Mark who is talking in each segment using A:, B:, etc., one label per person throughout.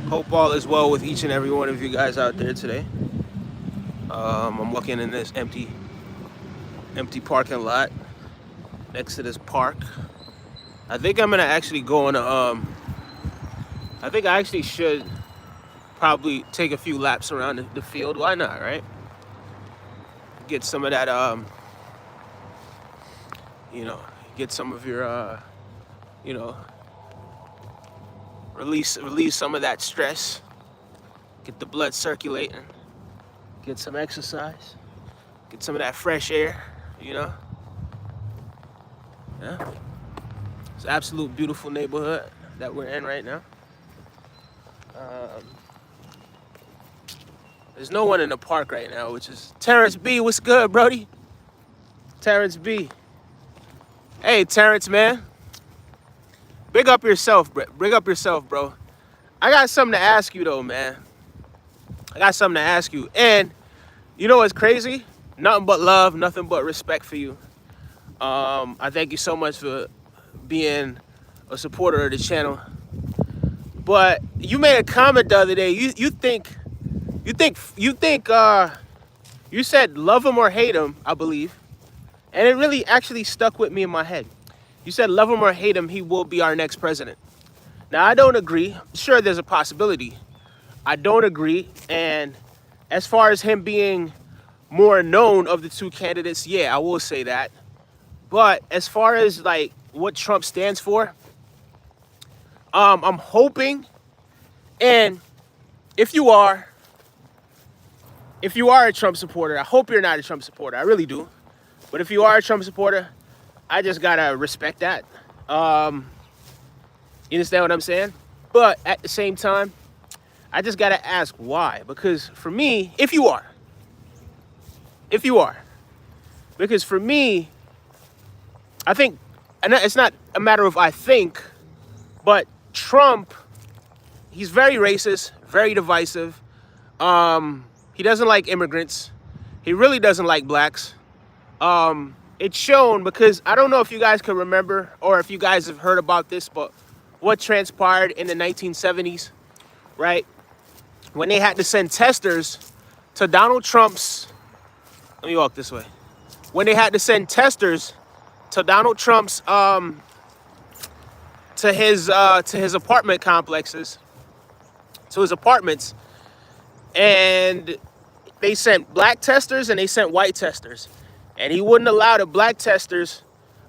A: Hope all is well with each and every one of you guys out there today. I'm walking in this empty parking lot next to this park. I think I'm gonna actually go on a. I think I actually should probably take a few laps around the field. Why not, right? Get some of that. You know, get some of your. You know, release some of that stress. Get the blood circulating. Get some exercise. Get some of that fresh air. You know. Yeah. It's an absolute beautiful neighborhood that we're in right now. Um, there's no one in the park right now, which is Terrence B. What's good, Brody? Terrence B. Hey, Terrence, man. Big up yourself, bro. Big up yourself, bro. I got something to ask you, though, man. I got something to ask you. And you know what's crazy? Nothing but love, nothing but respect for you. I thank you so much for being a supporter of the channel. But you made a comment the other day. You said love him or hate him, I believe. And it really actually stuck with me in my head. You said love him or hate him, he will be our next president. Now, I don't agree. Sure, there's a possibility. I don't agree. And as far as him being more known of the two candidates, yeah, I will say that. But as far as like what Trump stands for, I'm hoping, and if you are a Trump supporter, I hope you're not a Trump supporter. I really do. But if you are a Trump supporter, I just gotta respect that. You understand what I'm saying? But at the same time, I just gotta ask why. Because for me, if you are, because for me, I think, and it's not a matter of I think, but Trump, he's very racist, very divisive. He doesn't like immigrants. He really doesn't like blacks. It's shown because I don't know if you guys can remember or if you guys have heard about this, but what transpired in the 1970s, right? When they had to send testers to Donald Trump's, let me walk this way. When they had to send testers to Donald Trump's, to his apartment complexes, to his apartments, and they sent black testers and they sent white testers. And he wouldn't allow the black testers,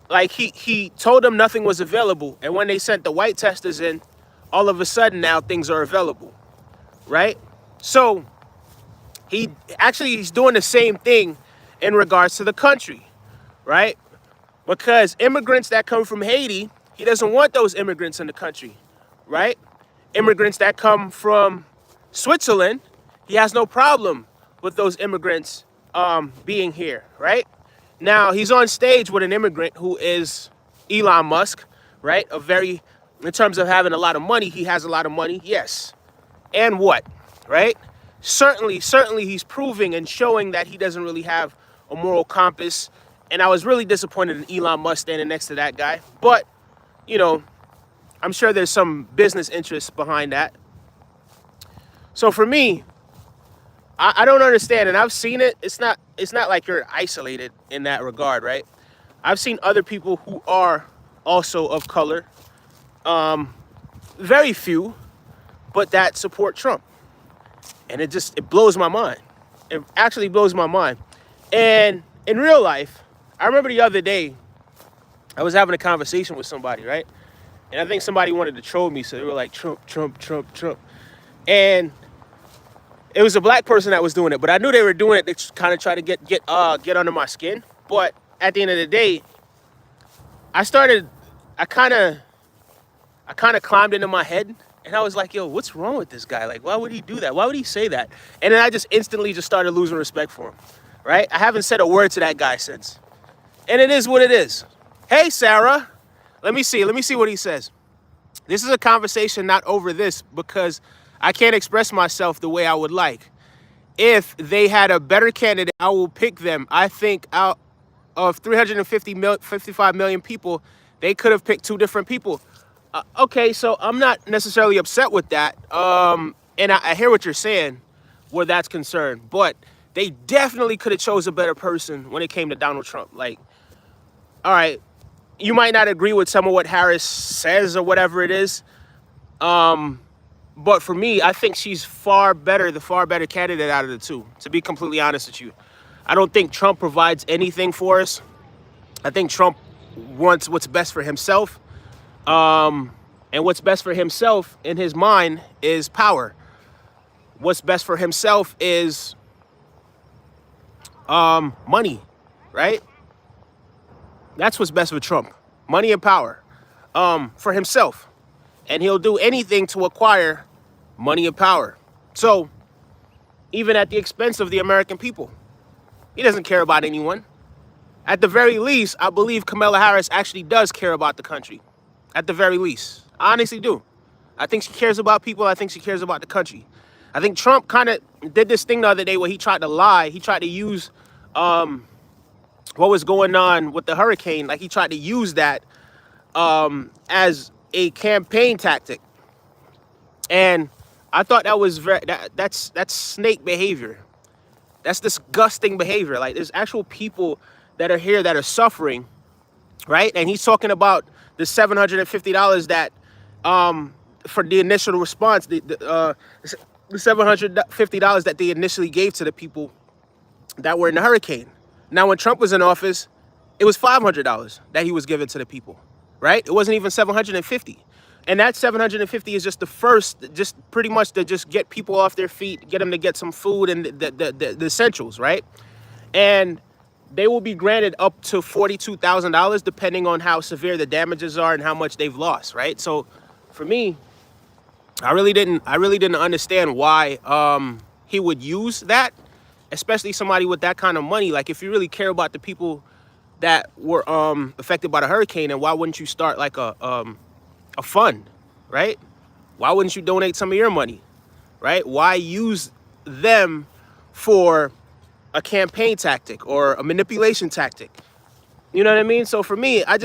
A: like he told them nothing was available. And when they sent the white testers in, all of a sudden now things are available, right? So he's doing the same thing in regards to the country, right? Because immigrants that come from Haiti, he doesn't want those immigrants in the country, right? Immigrants that come from Switzerland, he has no problem with those immigrants being here, right? Now, he's on stage with an immigrant who is Elon Musk, right? In terms of having a lot of money, he has a lot of money, yes. And what, right? Certainly he's proving and showing that he doesn't really have a moral compass. And I was really disappointed in Elon Musk standing next to that guy. But, you know, I'm sure there's some business interests behind that. So for me, I don't understand, and I've seen it. It's not like you're isolated in that regard, right? I've seen other people who are also of color, very few, but that support Trump. And it blows my mind. It actually blows my mind. And in real life, I remember the other day, I was having a conversation with somebody, right? And I think somebody wanted to troll me, so they were like, Trump, Trump, Trump, Trump. And it was a black person that was doing it, but I knew they were doing it to kind of try to get under my skin. But at the end of the day, I kind of climbed into my head, and I was like, yo, what's wrong with this guy? Like, why would he do that? Why would he say that? And then I just instantly just started losing respect for him, right? I haven't said a word to that guy since. And it is what it is. Hey, Sarah, let me see what he says. This is a conversation not over this because I can't express myself the way I would like. If they had a better candidate, I will pick them. I think out of 55 million people, they could have picked two different people. Okay, so I'm not necessarily upset with that. And I hear what you're saying where that's concerned, but they definitely could have chose a better person when it came to Donald Trump. Like, all right, you might not agree with some of what Harris says or whatever it is, but for me, I think she's the far better candidate out of the two, to be completely honest with you. I don't think Trump provides anything for us. I think Trump wants what's best for himself. And what's best for himself in his mind is power. What's best for himself is money, right? That's what's best for Trump. Money and power for himself. And he'll do anything to acquire money and power. So even at the expense of the American people, he doesn't care about anyone. At the very least, I believe Kamala Harris actually does care about the country. At the very least. I honestly do. I think she cares about people. I think she cares about the country. I think Trump kind of did this thing the other day where he tried to lie. He tried to use what was going on with the hurricane. Like, he tried to use that as a campaign tactic. And I thought that was that's snake behavior. That's disgusting behavior. Like, there's actual people that are here that are suffering, right? And he's talking about the $750 that for the initial response, the $750 that they initially gave to the people that were in the hurricane. Now, when Trump was in office, it was $500 that he was giving to the people, right? It wasn't even $750. And that $750 is just the first, just pretty much to just get people off their feet, get them to get some food and the essentials, right? And they will be granted up to $42,000 depending on how severe the damages are and how much they've lost, right? So for me, I really didn't understand why he would use that, especially somebody with that kind of money. Like, if you really care about the people that were affected by the hurricane, and why wouldn't you start like a fund, right? Why wouldn't you donate some of your money, right? Why use them for a campaign tactic or a manipulation tactic? You know what I mean? So for me, I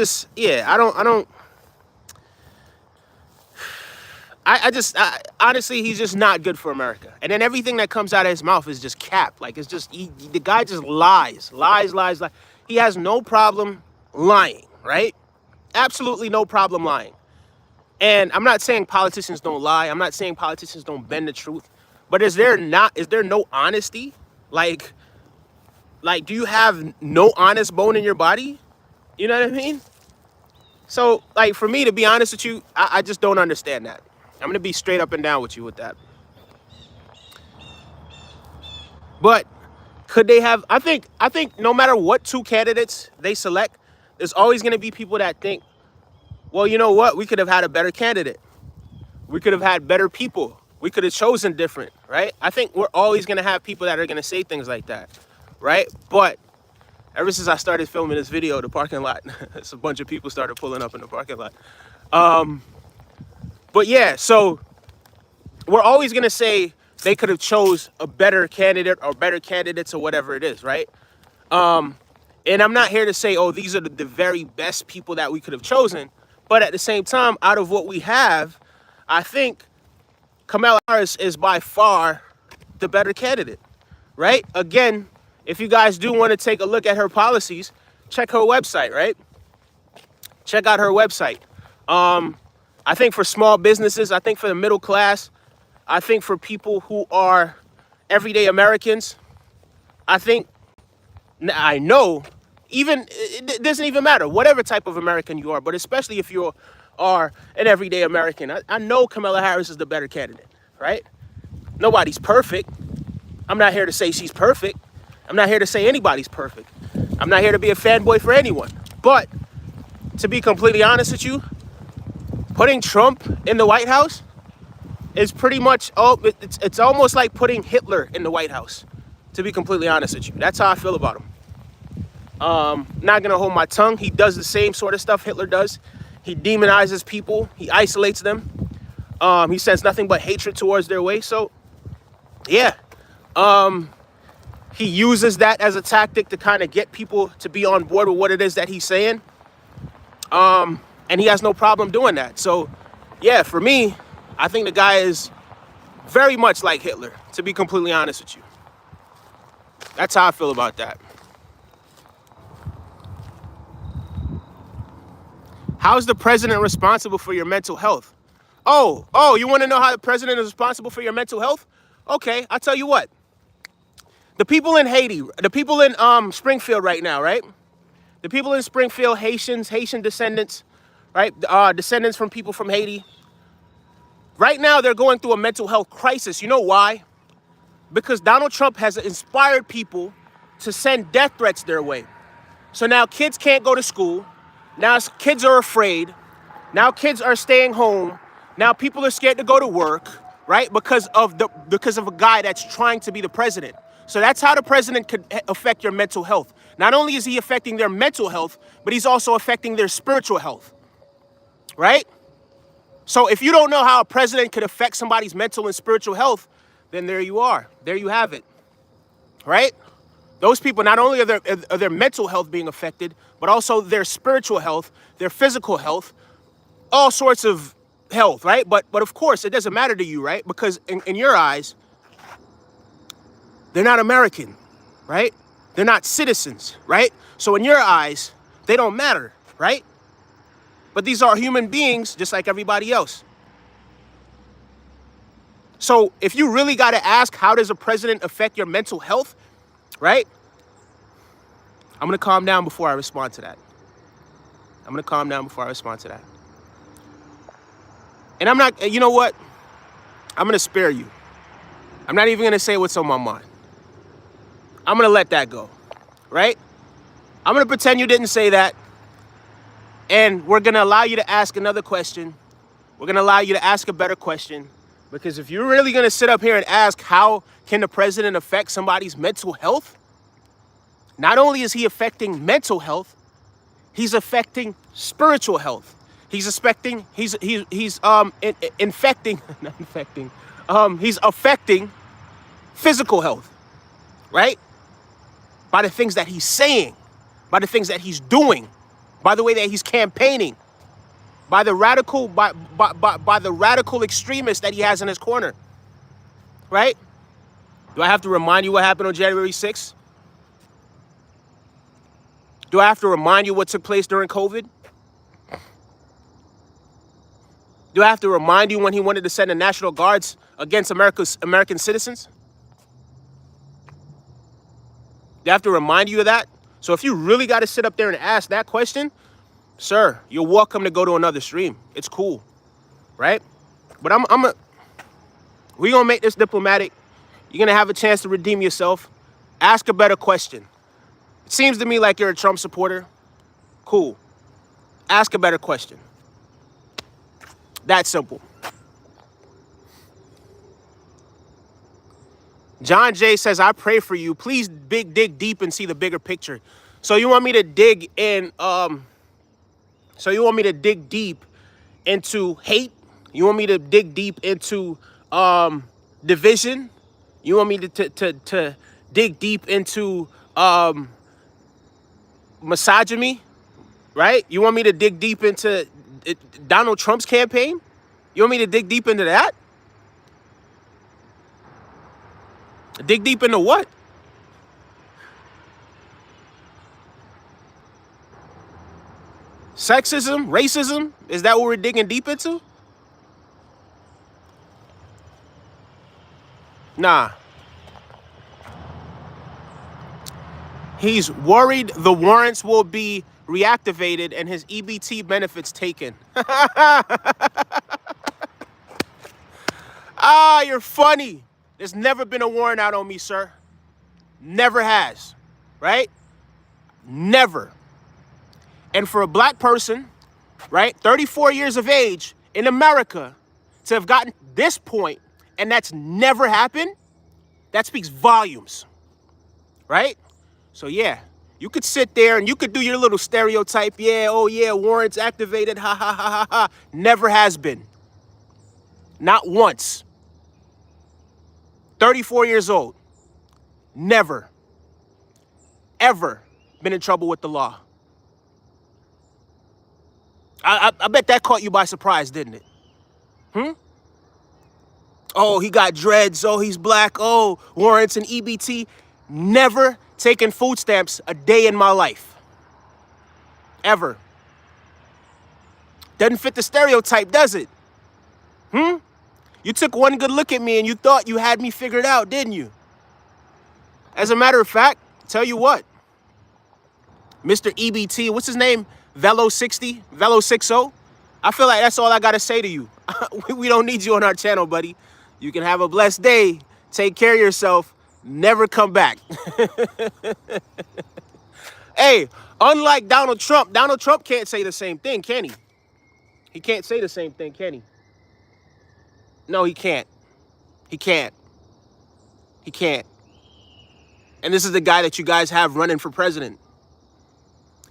A: honestly, he's just not good for America. And then everything that comes out of his mouth is just cap. Like, it's just, the guy just lies. He has no problem lying, right? Absolutely no problem lying. And I'm not saying politicians don't lie. I'm not saying politicians don't bend the truth. But is there no honesty? Like, do you have no honest bone in your body? You know what I mean? So, like, for me, to be honest with you, I just don't understand that. I'm going to be straight up and down with you with that. But could they have, I think no matter what two candidates they select, there's always going to be people that think, well, you know what? We could have had a better candidate. We could have had better people. We could have chosen different, right? I think we're always going to have people that are going to say things like that, right? But ever since I started filming this video, the parking lot, it's a bunch of people started pulling up in the parking lot. But yeah, so we're always going to say they could have chose a better candidate or better candidates or whatever it is, right? And I'm not here to say, oh, these are the very best people that we could have chosen. But at the same time, out of what we have, I think Kamala Harris is by far the better candidate, right? Again, if you guys do want to take a look at her policies, check her website, right? Check out her website. I think for small businesses, I think for the middle class, I think for people who are everyday Americans, I know, even, it doesn't even matter, whatever type of American you are, but especially if you are an everyday American, I know Kamala Harris is the better candidate, right? Nobody's perfect. I'm not here to say she's perfect. I'm not here to say anybody's perfect. I'm not here to be a fanboy for anyone. But to be completely honest with you, putting Trump in the White House is pretty much, it's almost like putting Hitler in the White House, to be completely honest with you. That's how I feel about him. Not gonna hold my tongue. He does the same sort of stuff Hitler does. He demonizes people. He isolates them. He sends nothing but hatred towards their way. So, yeah. He uses that as a tactic to kind of get people to be on board with what it is that he's saying. And he has no problem doing that. So, yeah, for me, I think the guy is very much like Hitler, to be completely honest with you. That's how I feel about that. How is the president responsible for your mental health? Oh, you want to know how the president is responsible for your mental health? Okay, I'll tell you what. The people in Haiti, the people in Springfield right now, right? The people in Springfield, Haitian descendants, right? Descendants from people from Haiti. Right now, they're going through a mental health crisis. You know why? Because Donald Trump has inspired people to send death threats their way. So now kids can't go to school. Now kids are afraid. Now kids are staying home. Now people are scared to go to work, right? Because of a guy that's trying to be the president. So that's how the president could affect your mental health. Not only is he affecting their mental health, but he's also affecting their spiritual health, right? So if you don't know how a president could affect somebody's mental and spiritual health, then there you are. There you have it, right? Those people, not only are their mental health being affected, but also their spiritual health, their physical health, all sorts of health, right? But of course, it doesn't matter to you, right? Because in your eyes, they're not American, right? They're not citizens, right? So in your eyes, they don't matter, right? But these are human beings just like everybody else. So if you really got to ask, how does a president affect your mental health, right? I'm going to calm down before I respond to that. And I'm not, you know what? I'm going to spare you. I'm not even going to say what's on my mind. I'm going to let that go, right? I'm going to pretend you didn't say that. And we're going to allow you to ask another question. We're going to allow you to ask a better question. Because if you're really going to sit up here and ask, how can the president affect somebody's mental health? Not only is he affecting mental health, he's affecting spiritual health. He's affecting physical health, right? By the things that he's saying, by the things that he's doing, by the way that he's campaigning, by the radical extremists that he has in his corner, right? Do I have to remind you what happened on January 6th? Do I have to remind you what took place during COVID? Do I have to remind you when he wanted to send the National Guards against American citizens? Do I have to remind you of that? So if you really got to sit up there and ask that question, sir, you're welcome to go to another stream. It's cool, right? But we're going to make this diplomatic. You're going to have a chance to redeem yourself. Ask a better question. It seems to me like you're a Trump supporter. Cool. Ask a better question. That simple. John Jay says, I pray for you. Please dig deep and see the bigger picture. So you want me to dig in, so you want me to dig deep into hate? You want me to dig deep into division? You want me to dig deep into misogyny, right? You want me to dig deep into Donald Trump's campaign? You want me to dig deep into that? Dig deep into what? Sexism? Racism? Is that what we're digging deep into? Nah. He's worried the warrants will be reactivated and his EBT benefits taken. Ah, you're funny. There's never been a warrant out on me, sir. Never has, right? Never. And for a black person, right, 34 years of age in America to have gotten this point and that's never happened, that speaks volumes, right? So yeah, you could sit there and you could do your little stereotype. Yeah, oh yeah, warrants activated, ha ha ha ha ha. Never has been. Not once. 34 years old. Never, ever been in trouble with the law. I bet that caught you by surprise, didn't it? Hmm? Oh, he got dreads. Oh, he's black. Oh, warrants and EBT. Never taken food stamps a day in my life. Ever. Doesn't fit the stereotype, does it? Hmm? You took one good look at me and you thought you had me figured out, didn't you? As a matter of fact, tell you what, Mr. EBT, what's his name? Velo 60, Velo 60. I feel like that's all I gotta say to you. We don't need you on our channel, buddy. You can have a blessed day. Take care of yourself. Never come back. Hey, unlike Donald Trump can't say the same thing, can he? He can't say the same thing, can he? No, he can't. He can't. He can't. And this is the guy that you guys have running for president.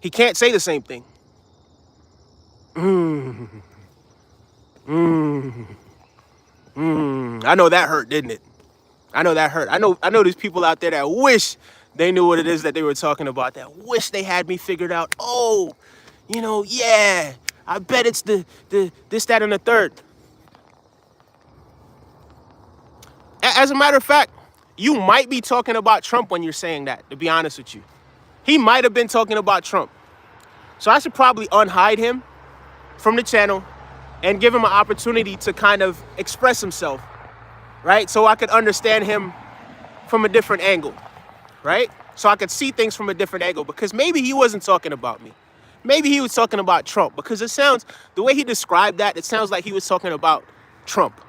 A: He can't say the same thing. I know that hurt, didn't it? I know that hurt. I know there's people out there that wish they knew what it is that they were talking about, that wish they had me figured out. Oh, yeah, I bet it's the this, that, and the third. As a matter of fact, you might be talking about Trump when you're saying that, to be honest with you. He might have been talking about Trump. So I should probably unhide him from the channel and give him an opportunity to kind of express himself, right? So I could understand him from a different angle, right? So I could see things from a different angle, because maybe he wasn't talking about me. Maybe he was talking about Trump, because it sounds, the way he described that, it sounds like he was talking about Trump.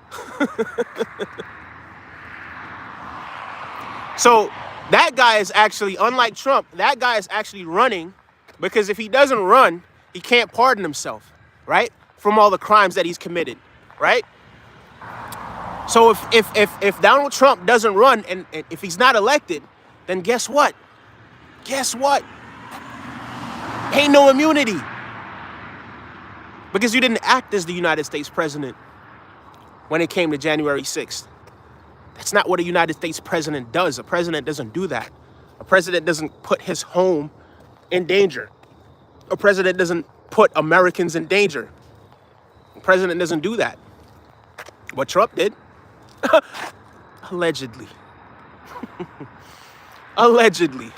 A: So that guy is actually, unlike Trump, that guy is actually running, because if he doesn't run, he can't pardon himself, right? From all the crimes that he's committed, right? So if Donald Trump doesn't run, and if he's not elected, then guess what? Guess what? Ain't no immunity. Because you didn't act as the United States president when it came to January 6th. That's not what a United States president does. A president doesn't do that. A president doesn't put his home in danger. A president doesn't put Americans in danger. A president doesn't do that. But Trump did. Allegedly. Allegedly.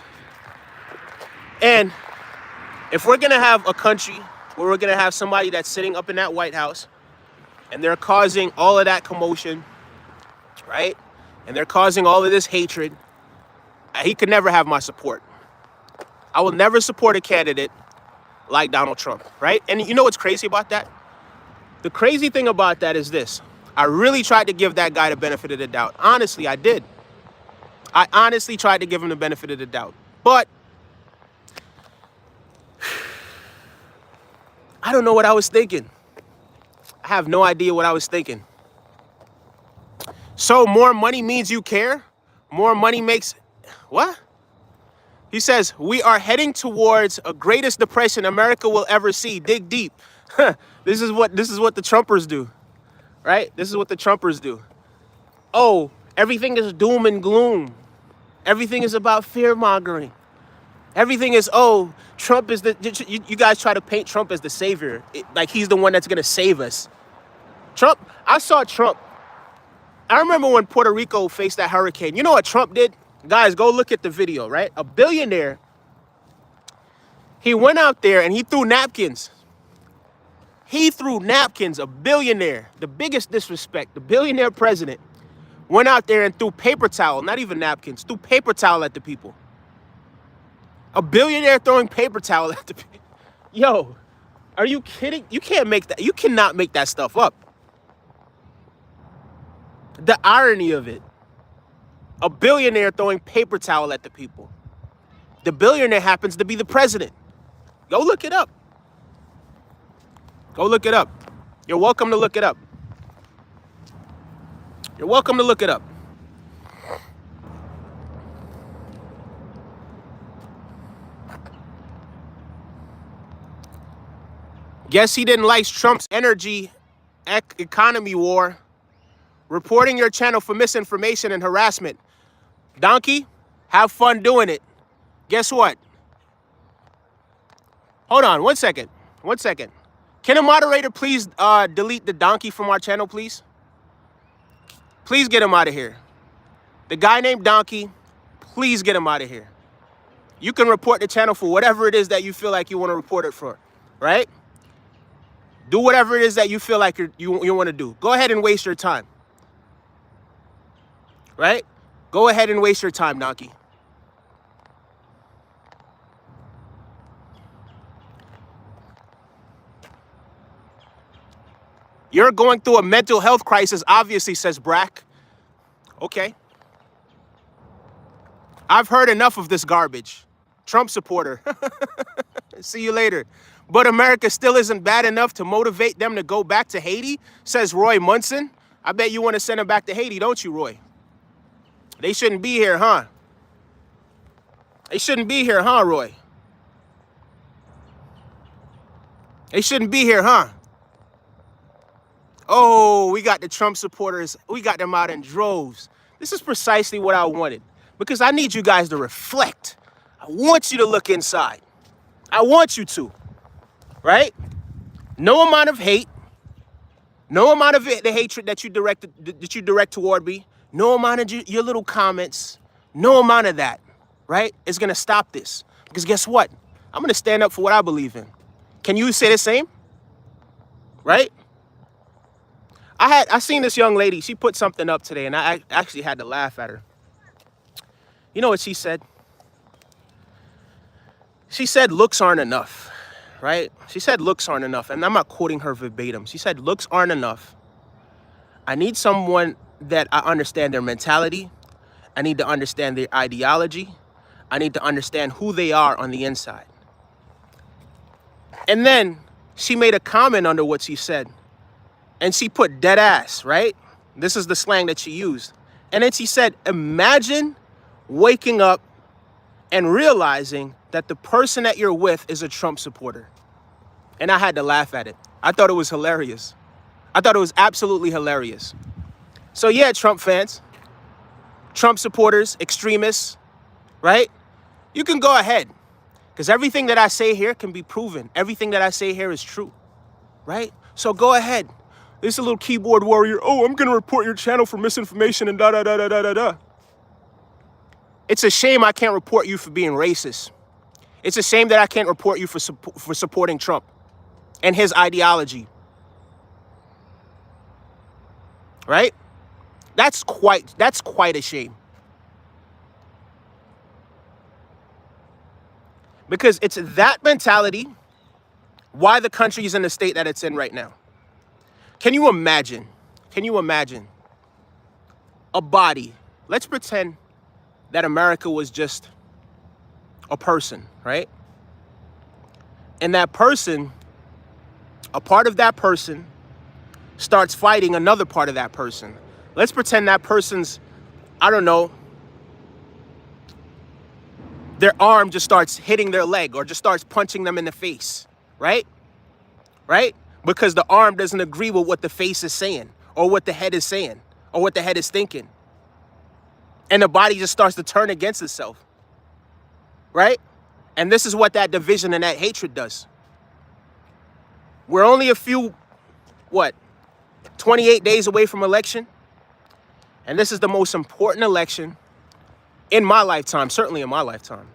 A: And if we're going to have a country where we're going to have somebody that's sitting up in that White House and they're causing all of that commotion, right? And they're causing all of this hatred, he could never have my support. I will never support a candidate like Donald Trump, right? And you know what's crazy about that? The crazy thing about that is this. I really tried to give that guy the benefit of the doubt. Honestly, I did. I honestly tried to give him the benefit of the doubt. But I don't know what I was thinking. I have no idea what I was thinking. So more money means you care? More money makes... What? He says, we are heading towards a greatest depression America will ever see. Dig deep. This is what the Trumpers do. Right? This is what the Trumpers do. Oh, everything is doom and gloom. Everything is about fear-mongering. Everything is, oh, Trump is the... You guys try to paint Trump as the savior. Like he's the one that's going to save us. Trump, I saw Trump. I remember when Puerto Rico faced that hurricane. You know what Trump did? Guys, go look at the video, right? A billionaire. He went out there and he threw napkins. He threw napkins, a billionaire. The biggest disrespect. The billionaire president went out there and threw paper towel, not even napkins, threw paper towel at the people. A billionaire throwing paper towel at the people. Yo, are you kidding? You can't make that. You cannot make that stuff up. The irony of it. A billionaire throwing paper towel at the people. The billionaire happens to be the president. Go look it up. Go look it up. You're welcome to look it up. You're welcome to look it up. Guess he didn't like Trump's energy economy war. Reporting your channel for misinformation and harassment. Donkey, have fun doing it. Guess what? Hold on, 1 second. 1 second. Can a moderator please delete the donkey from our channel, please? Please get him out of here. The guy named Donkey, please get him out of here. You can report the channel for whatever it is that you feel like you want to report it for, right? Do whatever it is that you feel like you want to do. Go ahead and waste your time, right? Go ahead and waste your time, Donkey. You're going through a mental health crisis, obviously, says Brack. Okay. I've heard enough of this garbage. Trump supporter. See you later. But America still isn't bad enough to motivate them to go back to Haiti, says Roy Munson. I bet you want to send them back to Haiti, don't you, Roy? They shouldn't be here, huh? They shouldn't be here, huh, Roy? They shouldn't be here, huh? Oh, we got the Trump supporters. We got them out in droves. This is precisely what I wanted, because I need you guys to reflect. I want you to look inside. I want you to, right? No amount of hate, no amount of the hatred that you direct toward me, no amount of your little comments, no amount of that, right, is going to stop this. Because guess what? I'm going to stand up for what I believe in. Can you say the same? Right? I seen this young lady. She put something up today, and I actually had to laugh at her. You know what she said? She said looks aren't enough, right? She said looks aren't enough, and I'm not quoting her verbatim. She said looks aren't enough. I need someone that I understand their mentality. I need to understand their ideology. I need to understand who they are on the inside. And then she made a comment under what she said. And she put dead ass, right? This is the slang that she used. And then she said, imagine waking up and realizing that the person that you're with is a Trump supporter. And I had to laugh at it. I thought it was hilarious. I thought it was absolutely hilarious. So yeah, Trump fans, Trump supporters, extremists, right? You can go ahead, because everything that I say here can be proven. Everything that I say here is true, right? So go ahead. This is a little keyboard warrior. Oh, I'm going to report your channel for misinformation and da-da-da-da-da-da-da. It's a shame I can't report you for being racist. It's a shame that I can't report you for supporting Trump and his ideology. Right? That's quite a shame. Because it's that mentality why the country is in the state that it's in right now. Can you imagine a body? Let's pretend that America was just a person, right? And that person, a part of that person, starts fighting another part of that person. Let's pretend that person's, I don't know, their arm just starts hitting their leg or just starts punching them in the face, right? Right? Because the arm doesn't agree with what the face is saying or what the head is saying or what the head is thinking. And the body just starts to turn against itself, right? And this is what that division and that hatred does. We're only a few, 28 days away from election. And this is the most important election in my lifetime, certainly in my lifetime.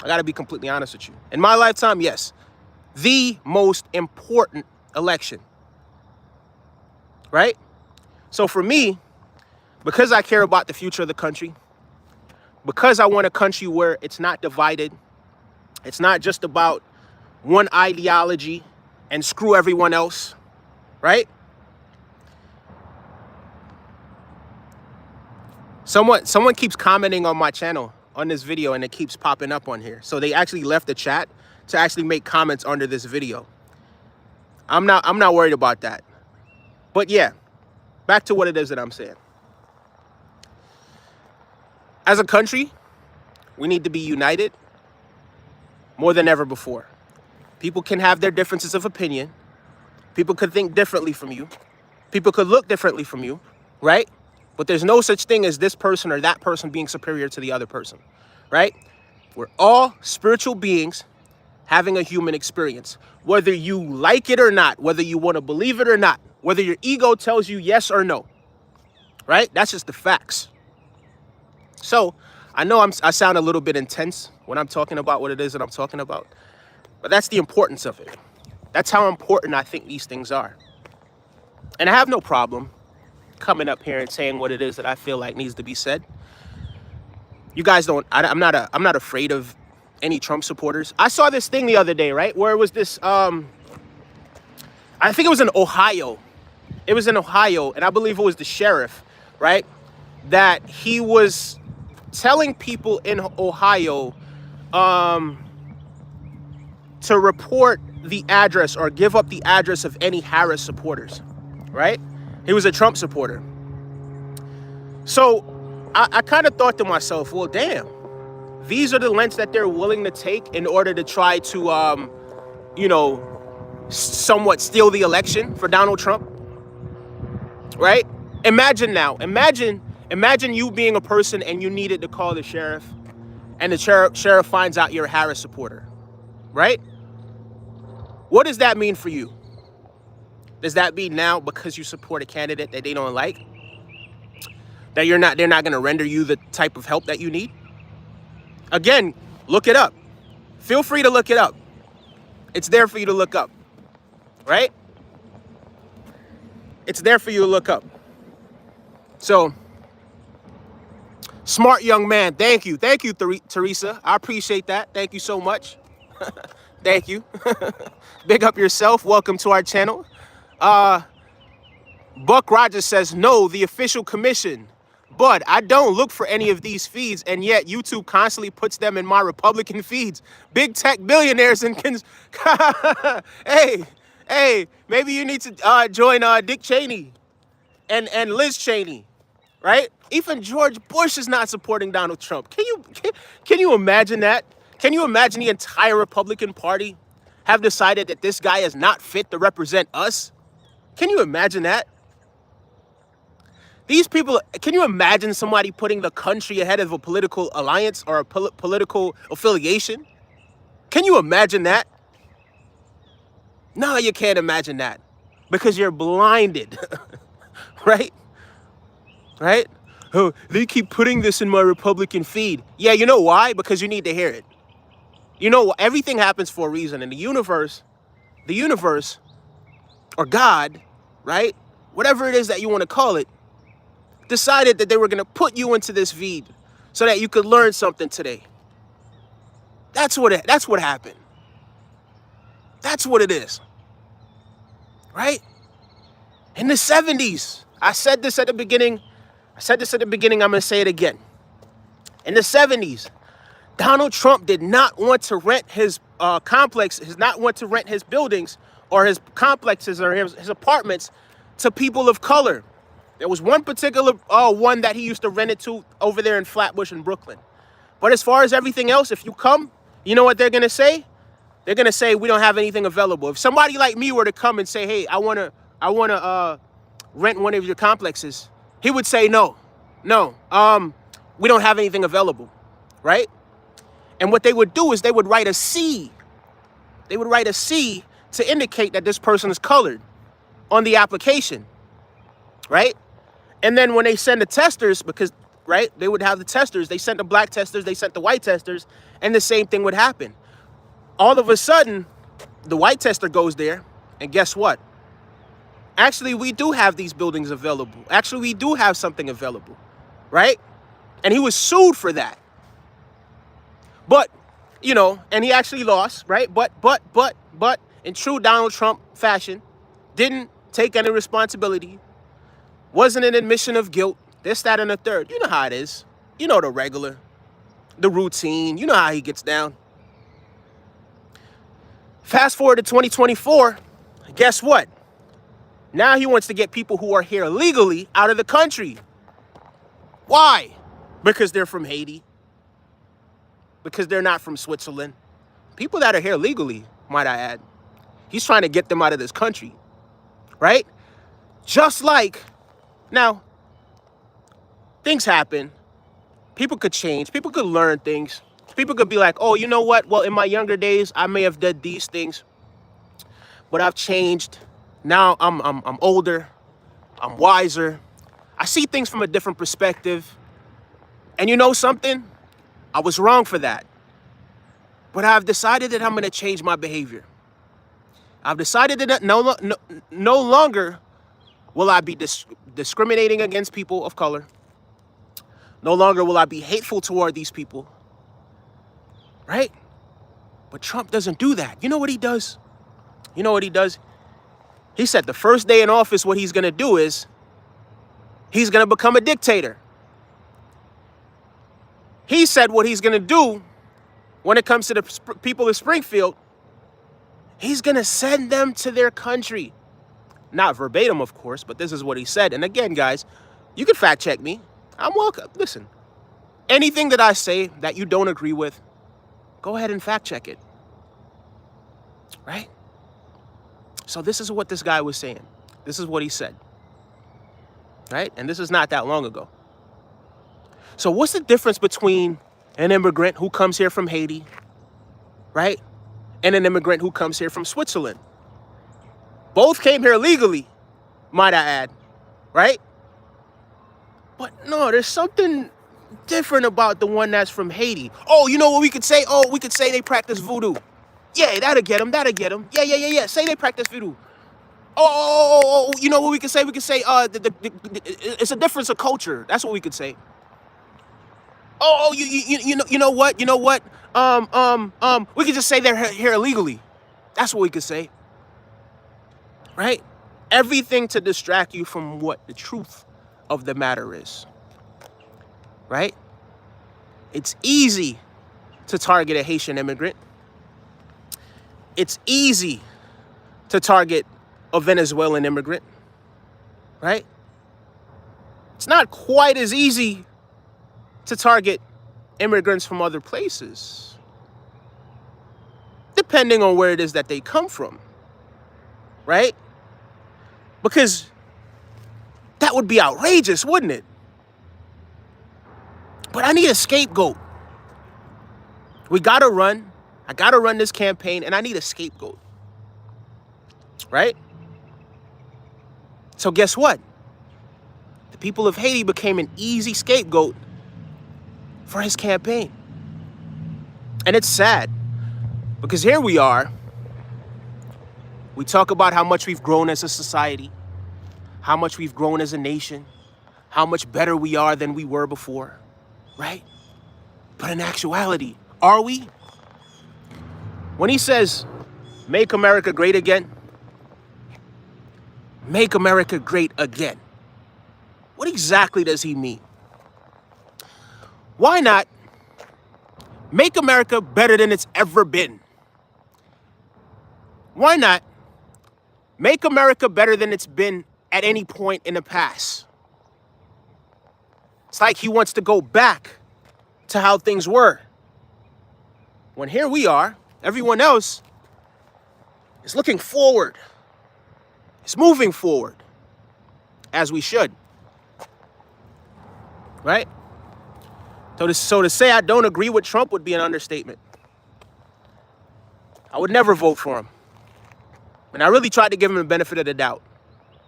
A: I got to be completely honest with you. In my lifetime, yes, the most important election, right? So for me, because I care about the future of the country, because I want a country where it's not divided, it's not just about one ideology and screw everyone else, right? Someone keeps commenting on my channel on this video and it keeps popping up on here. So they actually left the chat to actually make comments under this video. I'm not worried about that. But yeah, back to what it is that I'm saying. As a country, we need to be united more than ever before. People can have their differences of opinion. People could think differently from you. People could look differently from you, right? But there's no such thing as this person or that person being superior to the other person, right? We're all spiritual beings having a human experience. Whether you like it or not, whether you want to believe it or not, whether your ego tells you yes or no, right? That's just the facts. So I know I sound a little bit intense when I'm talking about what it is that I'm talking about, but that's the importance of it. That's how important I think these things are. And I have no problem coming up here and saying what it is that I feel like needs to be said. You guys don't, I'm not afraid of any Trump supporters. I saw this thing the other day, right? Where it was this, I think it was in Ohio. It was in Ohio, and I believe it was the sheriff, right? That he was telling people in Ohio to report the address or give up the address of any Harris supporters, right? He was a Trump supporter. So I kind of thought to myself, well, damn, these are the lengths that they're willing to take in order to try to, somewhat steal the election for Donald Trump, right? Imagine you being a person and you needed to call the sheriff, and the sheriff finds out you're a Harris supporter, right? What does that mean for you? Does that mean now because you support a candidate that they don't like, that they're not going to render you the type of help that you need? Again, look it up. Feel free to look it up. It's there for you to look up, right? It's there for you to look up. So, smart young man. Thank you. Thank you, Teresa. I appreciate that. Thank you so much. Thank you. Big up yourself. Welcome to our channel. Buck Rogers says, no, the official commission. But I don't look for any of these feeds, and yet YouTube constantly puts them in my Republican feeds. Big tech billionaires and hey, maybe you need to join Dick Cheney and Liz Cheney, right? Even George Bush is not supporting Donald Trump. Can you imagine that? Can you imagine the entire Republican Party have decided that this guy is not fit to represent us? Can you imagine that? These people, can you imagine somebody putting the country ahead of a political alliance or a political affiliation? Can you imagine that? No, you can't imagine that because you're blinded, right? Right? Oh, they keep putting this in my Republican feed. Yeah, you know why? Because you need to hear it. You know, everything happens for a reason. And the universe, or God, right? Whatever it is that you want to call it, decided that they were going to put you into this feed so that you could learn something today. That's what happened. That's what it is. Right? In the 70s, I said this at the beginning, I'm going to say it again. In the 70s, Donald Trump did not want to rent his not want to rent his buildings or his complexes or his apartments to people of color. There was one particular one that he used to rent it to over there in Flatbush in Brooklyn. But as far as everything else, if you come, you know what they're going to say? They're going to say, we don't have anything available. If somebody like me were to come and say, hey, I want to rent one of your complexes, he would say, no, we don't have anything available, right? And what they would do is they would write a C. They would write a C to indicate that this person is colored on the application, right? And then when they send the testers, because, right, they would have the testers, they sent the black testers, they sent the white testers, and the same thing would happen. All of a sudden, the white tester goes there, and guess what? Actually, we do have these buildings available. Actually, we do have something available, right? And he was sued for that. But, you know, and he actually lost, right? But, in true Donald Trump fashion, didn't take any responsibility, wasn't an admission of guilt, this, that, and the third. You know how it is. You know the regular, the routine. You know how he gets down. Fast forward to 2024, guess what? Now he wants to get people who are here legally out of the country. Why? Because they're from Haiti. Because they're not from Switzerland. People that are here legally, might I add. He's trying to get them out of this country, right? Just like, now, things happen. People could change. People could learn things. People could be like, oh, you know what? Well, in my younger days, I may have did these things, but I've changed. Now I'm older. I'm wiser. I see things from a different perspective. And you know something? I was wrong for that. But I've decided that I'm going to change my behavior. I've decided that no longer will I be discriminating against people of color. No longer will I be hateful toward these people. Right? But Trump doesn't do that. You know what he does? You know what he does? He said the first day in office, what he's going to do is he's going to become a dictator. He said what he's going to do when it comes to the people of Springfield, he's going to send them to their country. Not verbatim, of course, but this is what he said. And again, guys, you can fact check me. I'm welcome. Listen, anything that I say that you don't agree with, go ahead and fact check it. Right? So this is what this guy was saying. This is what he said. Right? And this is not that long ago. So what's the difference between an immigrant who comes here from Haiti, right, and an immigrant who comes here from Switzerland? Both came here legally, might I add, right? But no, there's something different about the one that's from Haiti. Oh, you know what we could say? Oh, we could say they practice voodoo. Yeah, that'll get them. That'll get them. Yeah. Say they practice voodoo. Oh, you know what we could say? We could say it's a difference of culture. That's what we could say. Oh, you know what? We could just say they're here illegally. That's what we could say. Right? Everything to distract you from what the truth of the matter is. Right? It's easy to target a Haitian immigrant. It's easy to target a Venezuelan immigrant. Right? It's not quite as easy to target immigrants from other places, depending on where it is that they come from, right? Because that would be outrageous, wouldn't it? But I need a scapegoat. I gotta run this campaign, and I need a scapegoat, right? So guess what? The people of Haiti became an easy scapegoat for his campaign. And it's sad because here we are. We talk about how much we've grown as a society, how much we've grown as a nation, how much better we are than we were before, right? But in actuality, are we? When he says, make America great again, make America great again, what exactly does he mean? Why not make America better than it's ever been? Why not make America better than it's been at any point in the past? It's like he wants to go back to how things were. When here we are, everyone else is looking forward. It's moving forward, as we should. Right? So to say I don't agree with Trump would be an understatement. I would never vote for him. And I really tried to give him the benefit of the doubt.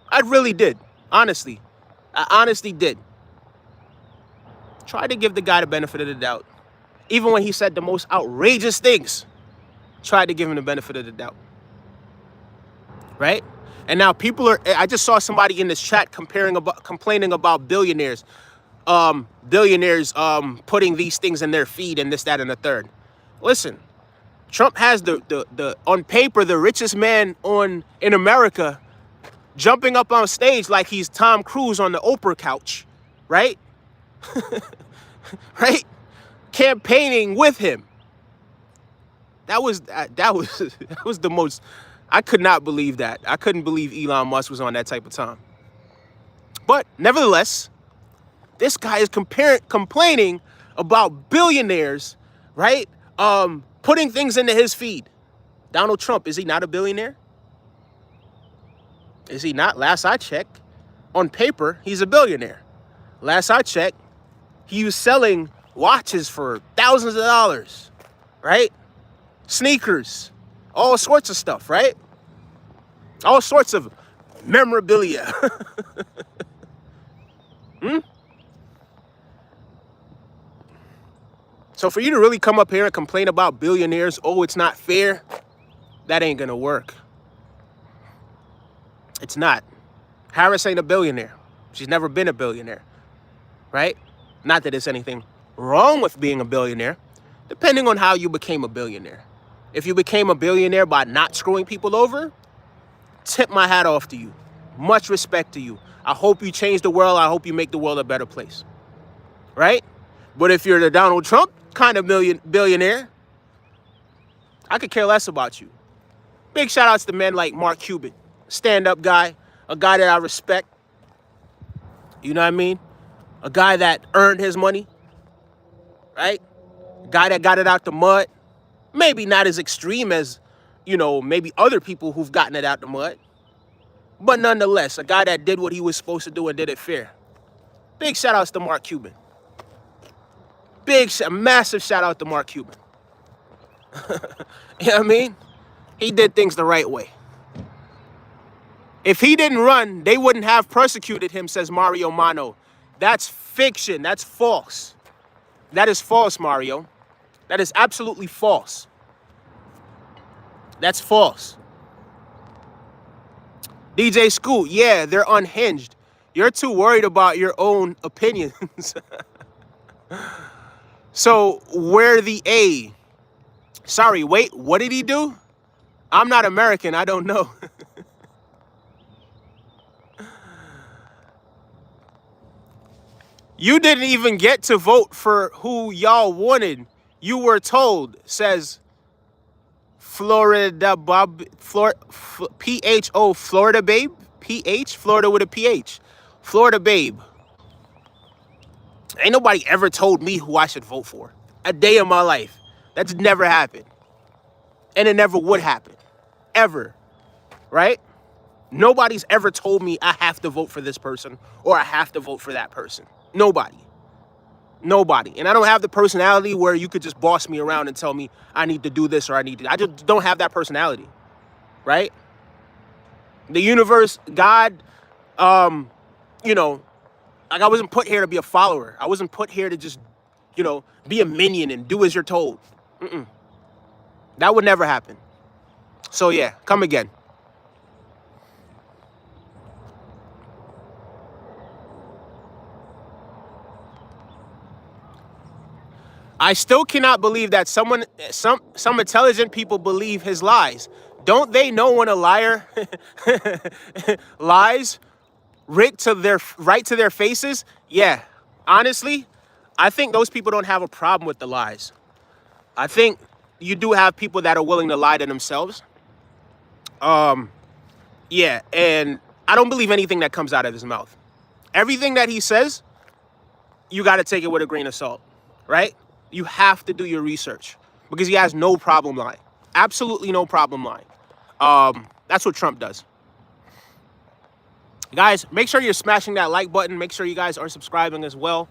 A: I really did. Honestly. I honestly did. Tried to give the guy the benefit of the doubt. Even when he said the most outrageous things, tried to give him the benefit of the doubt. Right? And now I just saw somebody in this chat complaining about billionaires. Putting these things in their feed and this, that, and the third. Listen, Trump has the on paper, the richest man in America jumping up on stage like he's Tom Cruise on the Oprah couch, right? Right? Campaigning with him. That was the most, I could not believe that. I couldn't believe Elon Musk was on that type of time. But nevertheless, this guy is complaining about billionaires, right? Putting things into his feed. Donald Trump, is he not a billionaire? Is he not? Last I checked, on paper, he's a billionaire. Last I checked, he was selling watches for thousands of dollars, right? Sneakers, all sorts of stuff, right? All sorts of memorabilia. So for you to really come up here and complain about billionaires, oh, it's not fair, that ain't gonna work. It's not. Harris ain't a billionaire. She's never been a billionaire, right? Not that there's anything wrong with being a billionaire, depending on how you became a billionaire. If you became a billionaire by not screwing people over, tip my hat off to you. Much respect to you. I hope you change the world. I hope you make the world a better place, right? But if you're the Donald Trump kind of billionaire, I could care less about you. Big shout outs to men like Mark Cuban, stand-up guy, a guy that I respect. You know what I mean? A guy that earned his money, right? A guy that got it out the mud. Maybe not as extreme as, maybe other people who've gotten it out the mud. But nonetheless, a guy that did what he was supposed to do and did it fair. Big shout outs to Mark Cuban. Massive shout out to Mark Cuban. You know what I mean? He did things the right way. If he didn't run, they wouldn't have persecuted him, says Mario Mano. That's fiction. That's false. That is false, Mario. That is absolutely false. That's false. DJ Scoot, yeah, they're unhinged. You're too worried about your own opinions. So, where the A? Sorry, wait, what did he do? I'm not American, I don't know. You didn't even get to vote for who y'all wanted. You were told, says Florida Bob, PHO, Florida Babe? PH? Florida with a PH. Florida Babe. Ain't nobody ever told me who I should vote for. A day in my life. That's never happened. And it never would happen. Ever. Right? Nobody's ever told me I have to vote for this person or I have to vote for that person. Nobody. Nobody. And I don't have the personality where you could just boss me around and tell me I need to do this or I just don't have that personality. Right? The universe, God, like I wasn't put here to be a follower. I wasn't put here to just, be a minion and do as you're told. That would never happen. So yeah, come again. I still cannot believe that some intelligent people believe his lies. Don't they know when a liar lies right to their faces? Yeah, honestly, I think those people don't have a problem with the lies. I think you do have people that are willing to lie to themselves. Yeah, and I don't believe anything that comes out of his mouth. Everything that he says, you got to take it with a grain of salt, right? You have to do your research because he has no problem lying. Absolutely no problem lying. That's what Trump does. Guys, make sure you're smashing that like button. Make sure you guys are subscribing as well.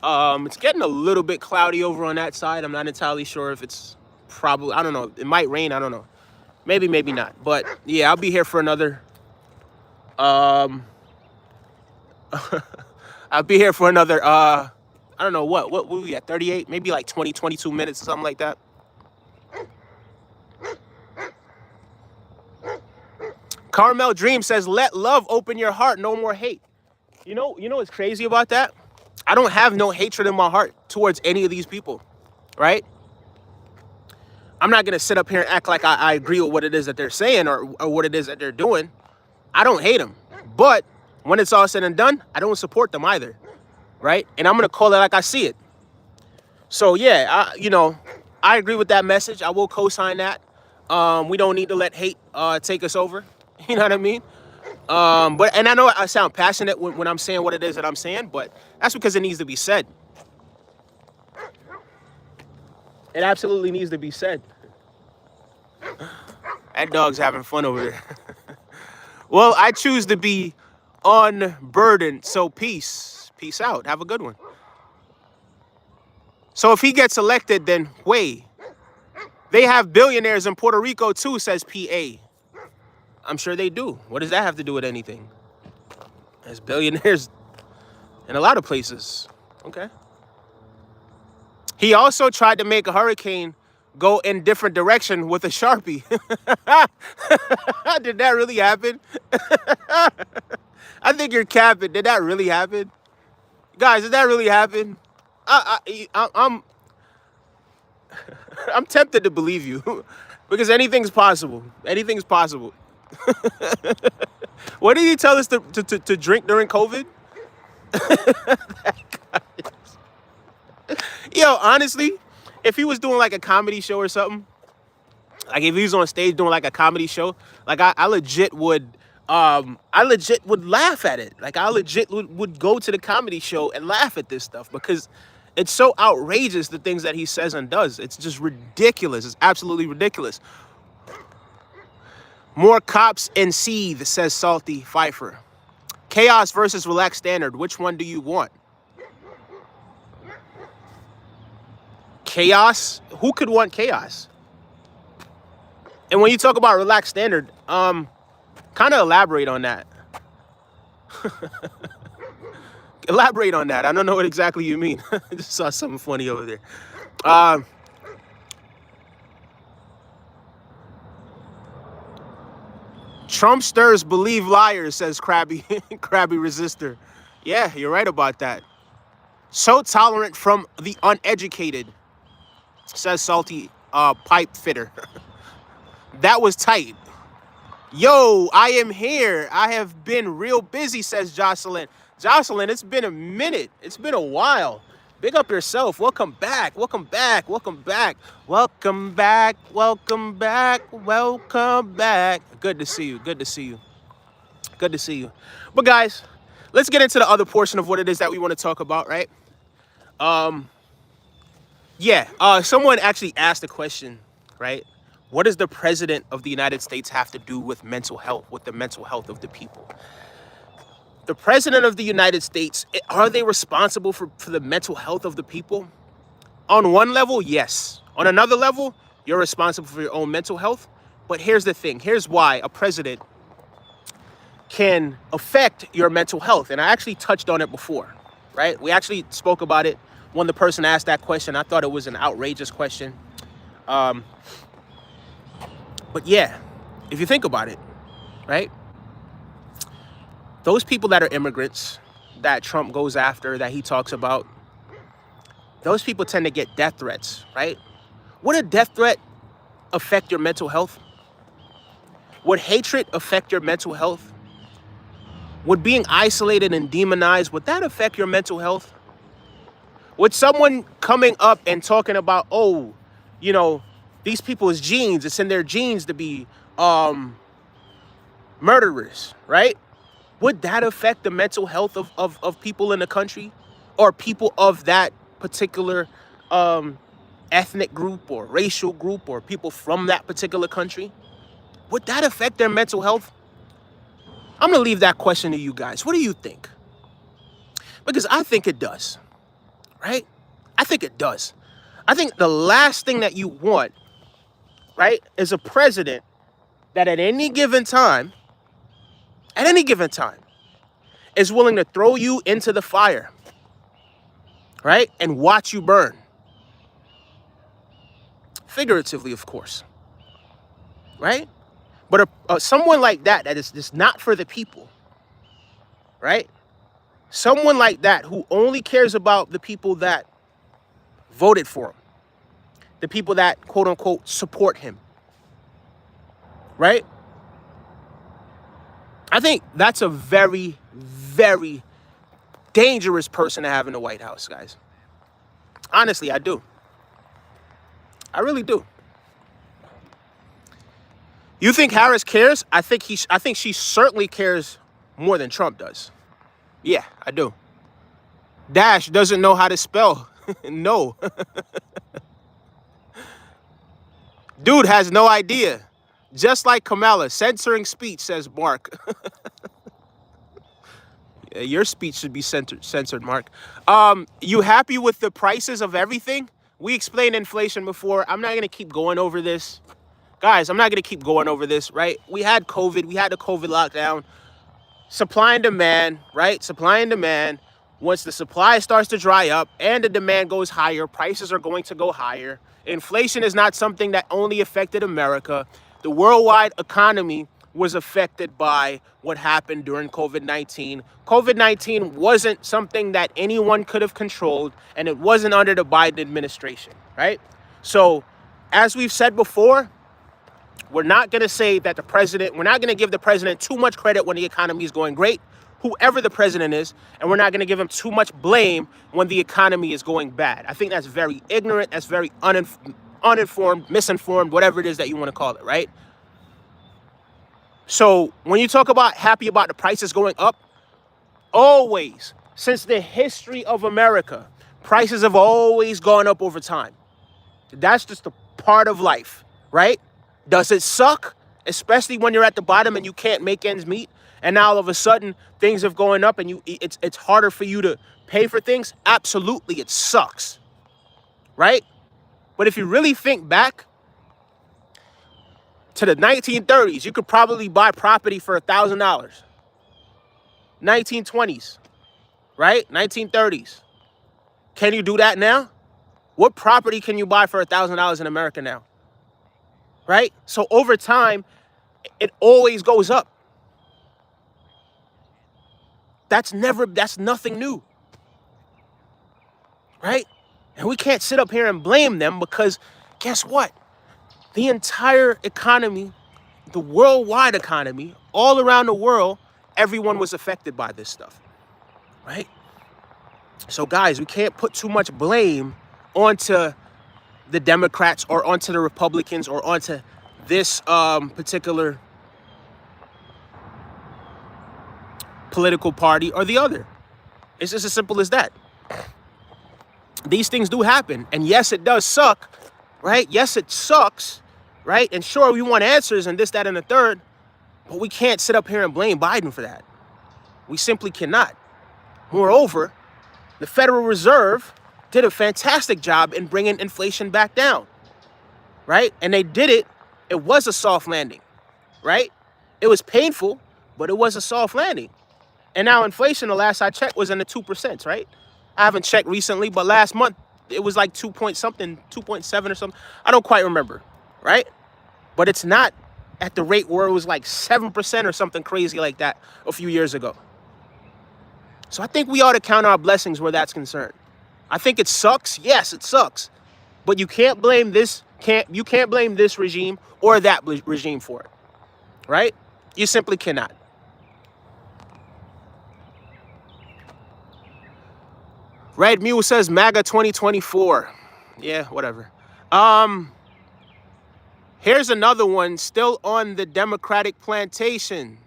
A: It's getting a little bit cloudy over on that side. I'm not entirely sure if it's probably, I don't know. It might rain. I don't know. Maybe, maybe not. But yeah, I'll be here for another, I'll be here for another, I don't know what we at 38, maybe like 20, 22 minutes or something like that. Carmel Dream says, let love open your heart, no more hate. You know what's crazy about that? I don't have no hatred in my heart towards any of these people, right? I'm not going to sit up here and act like I agree with what it is that they're saying or what it is that they're doing. I don't hate them. But when it's all said and done, I don't support them either, right? And I'm going to call it like I see it. So, yeah, I agree with that message. I will co-sign that. We don't need to let hate take us over. You know what I mean? And I know I sound passionate when I'm saying what it is that I'm saying, but that's because it needs to be said. It absolutely needs to be said. That dog's having fun over there. Well, I choose to be unburdened. So peace. Peace out. Have a good one. So if he gets elected, then way. They have billionaires in Puerto Rico too, says PA. I'm sure they do. What does that have to do with anything? There's billionaires in a lot of places. Okay. He also tried to make a hurricane go in different direction with a Sharpie. Did that really happen? I think you're capping. Did that really happen? Guys, did that really happen? I'm I'm tempted to believe you because anything's possible. Anything's possible. What did he tell us to drink during COVID? Yo, honestly, if he was doing like a comedy show or something, like if he was on stage doing like a comedy show, like I legit would laugh at it. Like I legit would go to the comedy show and laugh at this stuff because it's so outrageous, the things that he says and does. It's just ridiculous. It's absolutely ridiculous. More cops and seethe, says Salty Pfeiffer. Chaos versus relaxed standard. Which one do you want? Chaos? Who could want chaos? And when you talk about relaxed standard, kind of elaborate on that. Elaborate on that. I don't know what exactly you mean. I just saw something funny over there. Trumpsters believe liars, says Krabby Krabby Resistor. Yeah, you're right about that. So tolerant from the uneducated, says Salty Pipe Fitter. That was tight. Yo, I am here. I have been real busy, says Jocelyn. Jocelyn, it's been a minute. It's been a while. Big up yourself. Welcome back. Welcome back. Welcome back. Welcome back. Welcome back. Welcome back. Good to see you. Good to see you. Good to see you. But guys, let's get into the other portion of what it is that we want to talk about, right? Someone actually asked a question, right? What does the president of the United States have to do with mental health, with the mental health of the people? The president of the United States, are they responsible for the mental health of the people? On one level, yes. On another level, you're responsible for your own mental health. But here's the thing. Here's why a president can affect your mental health. And I actually touched on it before, right? We actually spoke about it when the person asked that question. I thought it was an outrageous question. But yeah, if you think about it, right? Those people that are immigrants that Trump goes after, that he talks about, those people tend to get death threats, right? Would a death threat affect your mental health? Would hatred affect your mental health? Would being isolated and demonized, would that affect your mental health? Would someone coming up and talking about, oh, you know, these people's genes, it's in their genes to be murderers, right? Would that affect the mental health of people in the country or people of that particular ethnic group or racial group or people from that particular country? Would that affect their mental health? I'm going to leave that question to you guys. What do you think? Because I think it does, right? I think it does. I think the last thing that you want, right, is a president that at any given time, is willing to throw you into the fire, right, and watch you burn. Figuratively, of course, right? But someone like that is just not for the people, right? Someone like that who only cares about the people that voted for him, the people that, quote unquote, support him, right? I think that's a very, very dangerous person to have in the White House, guys. Honestly, I do. I really do. You think Harris cares? I think she certainly cares more than Trump does. Yeah, I do. Dash doesn't know how to spell. No. Dude has no idea. Just like Kamala, censoring speech, says Mark. Your speech should be censored, Mark. You happy with the prices of everything? We explained inflation before. I'm not going to keep going over this. Guys, I'm not going to keep going over this, right? We had COVID. We had the COVID lockdown. Supply and demand, right? Supply and demand. Once the supply starts to dry up and the demand goes higher, prices are going to go higher. Inflation is not something that only affected America. The worldwide economy was affected by what happened during COVID-19. COVID-19 wasn't something that anyone could have controlled, and it wasn't under the Biden administration, right? So, as we've said before, we're not going to say that we're not going to give the president too much credit when the economy is going great, whoever the president is, and we're not going to give him too much blame when the economy is going bad. I think that's very ignorant, that's very uninformed, misinformed, whatever it is that you want to call it, right? So when you talk about happy about the prices going up, always, since the history of America, prices have always gone up over time. That's just a part of life, right? Does it suck? Especially when you're at the bottom and you can't make ends meet, and now all of a sudden things are going up and it's harder for you to pay for things? Absolutely, it sucks, right? But if you really think back to the 1930s, you could probably buy property for $1,000. 1920s, right? 1930s. Can you do that now? What property can you buy for $1,000 in America now? Right? So over time, it always goes up. That's nothing new. Right? And we can't sit up here and blame them because guess what? The entire economy, the worldwide economy, all around the world, everyone was affected by this stuff. Right? So guys, we can't put too much blame onto the Democrats or onto the Republicans or onto this particular political party or the other. It's just as simple as that. These things do happen. And yes, it does suck, right? Yes, it sucks, right? And sure, we want answers and this, that, and the third, but we can't sit up here and blame Biden for that. We simply cannot. Moreover, the Federal Reserve did a fantastic job in bringing inflation back down, right? And they did it. It was a soft landing, right? It was painful, but it was a soft landing. And now inflation, the last I checked, was in the 2%, right? I haven't checked recently, but last month it was like 2 point something, 2.7 or something. I don't quite remember, right? But it's not at the rate where it was like 7% or something crazy like that a few years ago. So I think we ought to count our blessings where that's concerned. I think it sucks. Yes, it sucks. But you can't blame this regime or that regime for it. Right? You simply cannot. Red Mule says MAGA 2024. Yeah, whatever. Here's another one still on the Democratic plantation.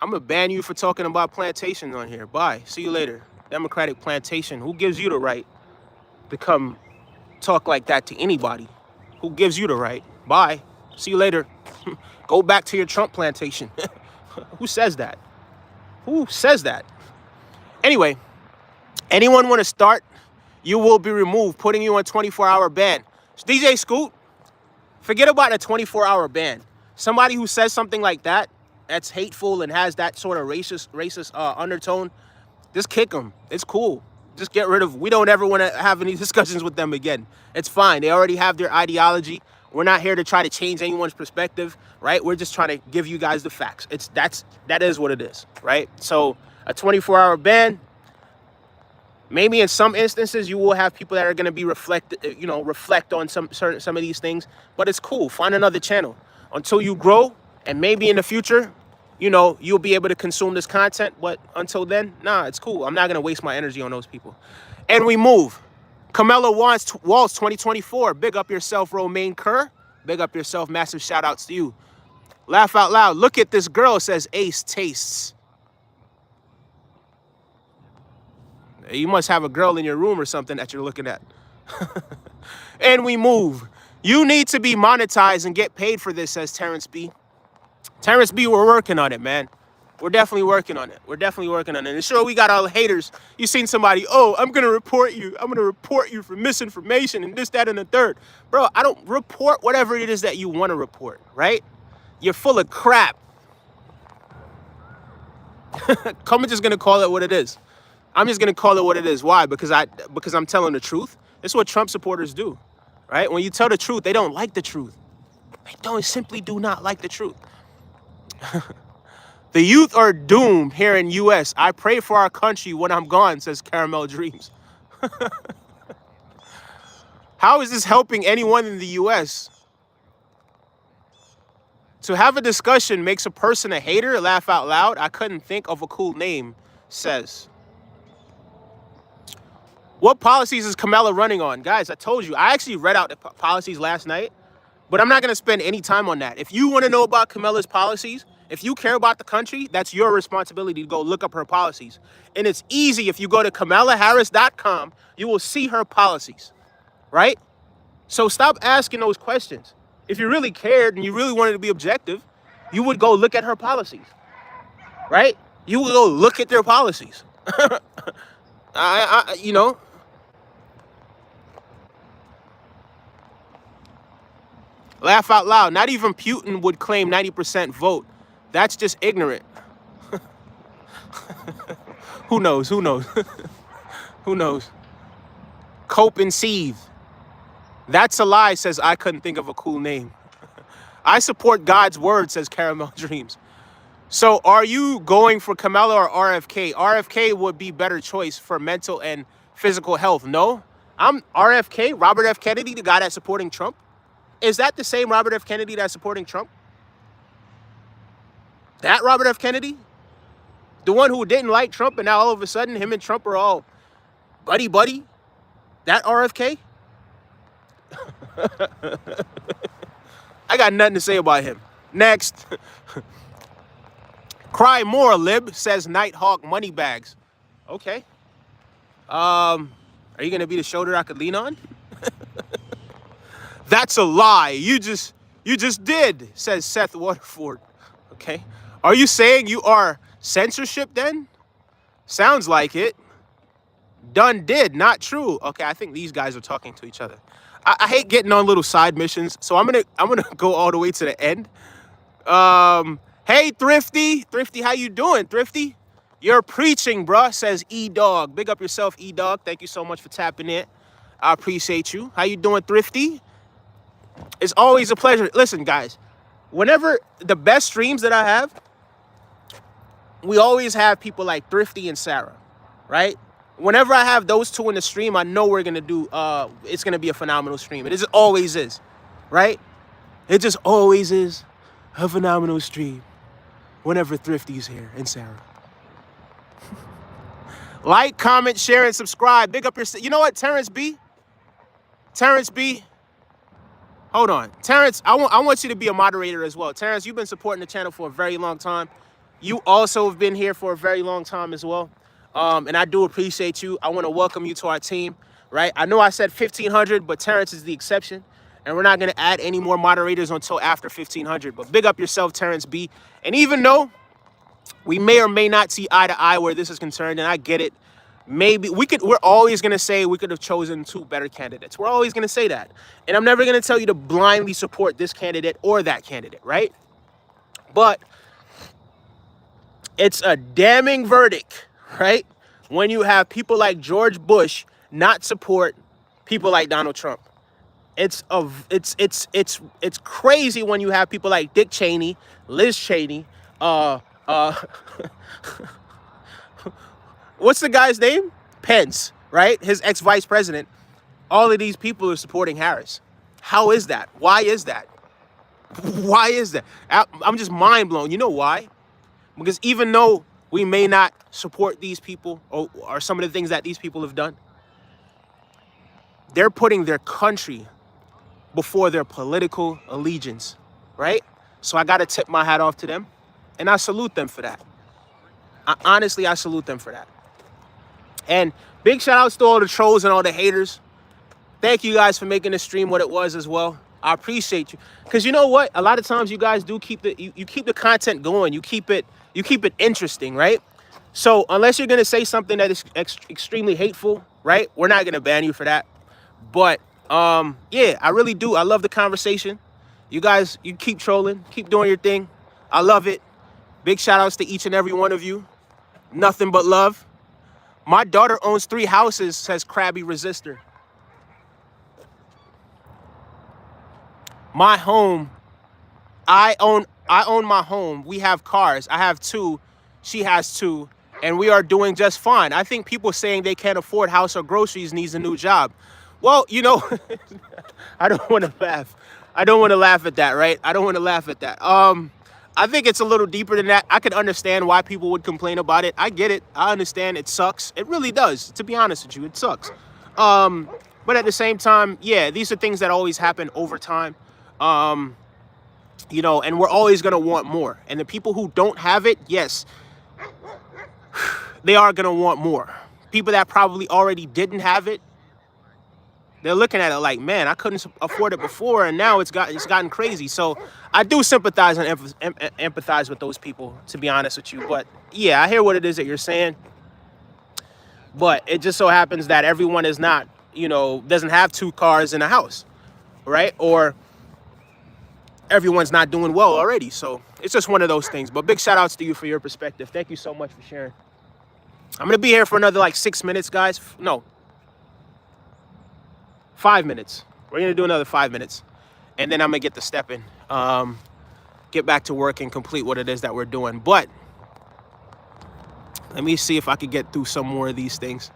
A: I'm going to ban you for talking about plantation on here. Bye. See you later. Democratic plantation. Who gives you the right to come talk like that to anybody? Who gives you the right? Bye. See you later. Go back to your Trump plantation. Who says that? Who says that? Anyway, anyone want to start? You will be removed, putting you on 24-hour ban. DJ Scoot, forget about a 24-hour ban. Somebody who says something like that, that's hateful and has that sort of racist undertone, just kick them. It's cool. Just get rid of. We don't ever want to have any discussions with them again. It's fine. They already have their ideology. We're not here to try to change anyone's perspective, right? We're just trying to give you guys the facts. That is what it is, right? So a 24-hour ban. Maybe in some instances you will have people that are going to be reflect on some of these things, but it's cool. Find another channel until you grow, and maybe in the future, you'll be able to consume this content. But until then, nah, it's cool. I'm not going to waste my energy on those people. And we move. Camelo Walls 2024. Big up yourself, Romaine Kerr. Big up yourself. Massive shout outs to you. Laugh out loud. Look at this girl, says Ace Tastes. You must have a girl in your room or something that you're looking at. And we move. You need to be monetized and get paid for this, says Terrence B. Terrence B, we're working on it, man. We're definitely working on it. We're definitely working on it. And sure, we got all the haters. You seen somebody, oh, I'm going to report you. I'm going to report you for misinformation and this, that, and the third. Bro, I don't report whatever it is that you want to report, right? You're full of crap. I'm just going to call it what it is. I'm just going to call it what it is. Why? Because I'm telling the truth. This is what Trump supporters do, right? When you tell the truth, they don't like the truth. They simply do not like the truth. The youth are doomed here in U.S. I pray for our country when I'm gone, says Caramel Dreams. How is this helping anyone in the U.S.? To have a discussion makes a person a hater. Laugh out loud. I couldn't think of a cool name, says. What policies is Kamala running on? Guys, I told you. I actually read out the policies last night, but I'm not going to spend any time on that. If you want to know about Kamala's policies, if you care about the country, that's your responsibility to go look up her policies. And it's easy. If you go to KamalaHarris.com, you will see her policies, right? So stop asking those questions. If you really cared and you really wanted to be objective, you would go look at her policies, right? You would go look at their policies. You know. Laugh out loud. Not even Putin would claim 90% vote. That's just ignorant. Who knows? Who knows? Who knows? Cope and seethe. That's a lie, says I couldn't think of a cool name. I support God's word, says Caramel Dreams. So are you going for Kamala or RFK? RFK would be better choice for mental and physical health. No, I'm RFK, Robert F. Kennedy, the guy that's supporting Trump. Is that the same Robert F. Kennedy that's supporting Trump? That Robert F. Kennedy? The one who didn't like Trump and now all of a sudden him and Trump are all buddy-buddy? That RFK? I got nothing to say about him. Next. Cry more, lib, says Nighthawk Moneybags. Okay. Are you going to be the shoulder I could lean on? That's a lie. You just did, says Seth Waterford. Okay. Are you saying you are censorship then? Sounds like it. Done did, not true. Okay, I think these guys are talking to each other. I hate getting on little side missions, so I'm gonna go all the way to the end. Hey Thrifty. Thrifty, how you doing, Thrifty? You're preaching, bruh, says E-Dog. Big up yourself, E-Dog. Thank you so much for tapping in. I appreciate you. How you doing, Thrifty? It's always a pleasure. Listen, guys, whenever the best streams that I have, we always have people like Thrifty and Sarah, right? Whenever I have those two in the stream, I know we're going to do, it's going to be a phenomenal stream. It just always is, right? It just always is a phenomenal stream whenever Thrifty's here and Sarah. Like, comment, share, and subscribe. Big up your... You know what, Terrence B? Terrence B? Hold on. Terrence, I want you to be a moderator as well. Terrence, you've been supporting the channel for a very long time. You also have been here for a very long time as well. And I do appreciate you. I want to welcome you to our team, right? I know I said 1,500, but Terrence is the exception. And we're not going to add any more moderators until after 1,500. But big up yourself, Terrence B. And even though we may or may not see eye to eye where this is concerned, and I get it, maybe we're always going to say we could have chosen two better candidates. We're always going to say that. And I'm never going to tell you to blindly support this candidate or that candidate, right? But it's a damning verdict, right? When you have people like George Bush not support people like Donald Trump. It's crazy when you have people like Dick Cheney, Liz Cheney, what's the guy's name? Pence, right? His ex-vice president. All of these people are supporting Harris. How is that? Why is that? Why is that? I'm just mind blown. You know why? Because even though we may not support these people or some of the things that these people have done, they're putting their country before their political allegiance, right? So I got to tip my hat off to them, and I salute them for that. Honestly, I salute them for that. And big shout outs to all the trolls and all the haters. Thank you guys for making the stream what it was as well. I appreciate you. Because you know what? A lot of times you guys do keep you keep the content going. You keep it You keep it interesting, right? So unless you're going to say something that is extremely hateful, right? We're not going to ban you for that. But yeah, I really do. I love the conversation. You guys, you keep trolling, keep doing your thing. I love it. Big shout outs to each and every one of you. Nothing but love. My daughter owns 3 houses, says Krabby Resistor. My home, I own my home. We have cars. I have 2. She has 2. And we are doing just fine. I think people saying they can't afford house or groceries needs a new job. Well, you know, I don't want to laugh. I don't want to laugh at that, right? I don't want to laugh at that. I think it's a little deeper than that. I can understand why people would complain about it. I get it. I understand it sucks. It really does. To be honest with you, it sucks. But at the same time, yeah, these are things that always happen over time. You know, and we're always going to want more. And the people who don't have it, yes, they are going to want more. People that probably already didn't have it, they're looking at it like, man, I couldn't afford it before, and now it's gotten crazy. So I do sympathize and empathize with those people, to be honest with you. But yeah, I hear what it is that you're saying. But it just so happens that everyone is not, you know, doesn't have 2 cars in a house, right? Or everyone's not doing well already. So it's just one of those things. But big shout outs to you for your perspective. Thank you so much for sharing. I'm going to be here for another like 6 minutes, guys. No. 5 minutes. We're going to do another 5 minutes. And then I'm going to get to stepping. Get back to work and complete what it is that we're doing. But let me see if I could get through some more of these things.